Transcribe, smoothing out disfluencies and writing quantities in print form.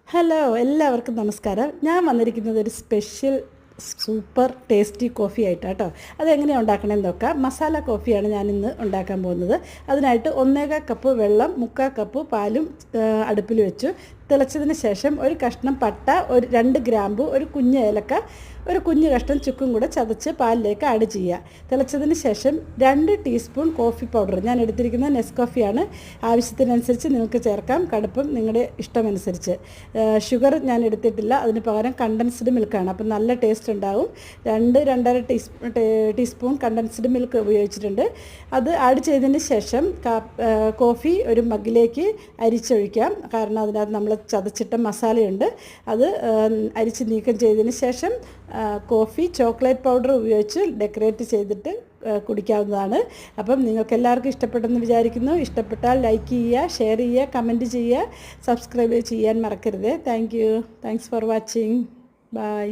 Hello, എല്ലാവർക്കും നമസ്കാരം. ഞാൻ വന്നിരിക്കുന്നത് ഒരു സ്പെഷ്യൽ സൂപ്പർ ടേസ്റ്റി കോഫി ആയിട്ടാണ് കേട്ടോ. അതെങ്ങനെയാണ് ഉണ്ടാക്കണമെന്ന് നോക്കാം. മസാല കോഫിയാണ് ഞാനിന്ന് ഉണ്ടാക്കാൻ പോകുന്നത്. അതിനായിട്ട് 1/4 കപ്പ് വെള്ളം, 3/4 കപ്പ് പാലും അടുപ്പിൽ വെച്ചു. തിളച്ചതിന് ശേഷം ഒരു കഷ്ണം പട്ട, ഒരു 2 ഗ്രാമ്പു, ഒരു കുഞ്ഞ് ഏലക്ക, ഒരു കുഞ്ഞ് കഷ്ണം ചുക്കും കൂടെ ചതച്ച് പാലിലേക്ക് ആഡ് ചെയ്യുക. തിളച്ചതിന് ശേഷം 2 ടീസ്പൂൺ കോഫി പൗഡർ, ഞാൻ എടുത്തിരിക്കുന്നത് നെസ്കോഫിയാണ്. ആവശ്യത്തിനനുസരിച്ച് നിങ്ങൾക്ക് ചേർക്കാം, കടുപ്പം നിങ്ങളുടെ ഇഷ്ടമനുസരിച്ച്. ഷുഗർ ഞാൻ എടുത്തിട്ടില്ല, അതിന് പകരം കണ്ടൻസ്ഡ് മിൽക്കാണ്, അപ്പം നല്ല ടേസ്റ്റ് ഉണ്ടാവും. 2-2.5 ടീസ്പൂൺ കണ്ടൻസ്ഡ് മിൽക്ക് ഉപയോഗിച്ചിട്ടുണ്ട്. അത് ആഡ് ചെയ്തതിന് ശേഷം കോഫി ഒരു മഗ്ഗിലേക്ക് അരിച്ചൊഴിക്കാം. കാരണം അതിനകത്ത് നമ്മൾ ചതച്ചിട്ട മസാലയുണ്ട്. അത് അരിച്ച് നീക്കം ചെയ്തതിന് ശേഷം കോഫി ചോക്ലേറ്റ് പൗഡർ ഉപയോഗിച്ച് ഡെക്കറേറ്റ് ചെയ്തിട്ട് കുടിക്കാവുന്നതാണ്. അപ്പം നിങ്ങൾക്ക് എല്ലാവർക്കും ഇഷ്ടപ്പെട്ടെന്ന് വിചാരിക്കുന്നു. ഇഷ്ടപ്പെട്ടാൽ ലൈക്ക് ചെയ്യുക, ഷെയർ ചെയ്യുക, കമൻറ്റ് ചെയ്യുക, സബ്സ്ക്രൈബ് ചെയ്യാൻ മറക്കരുത്. Thanks for watching. ബൈ.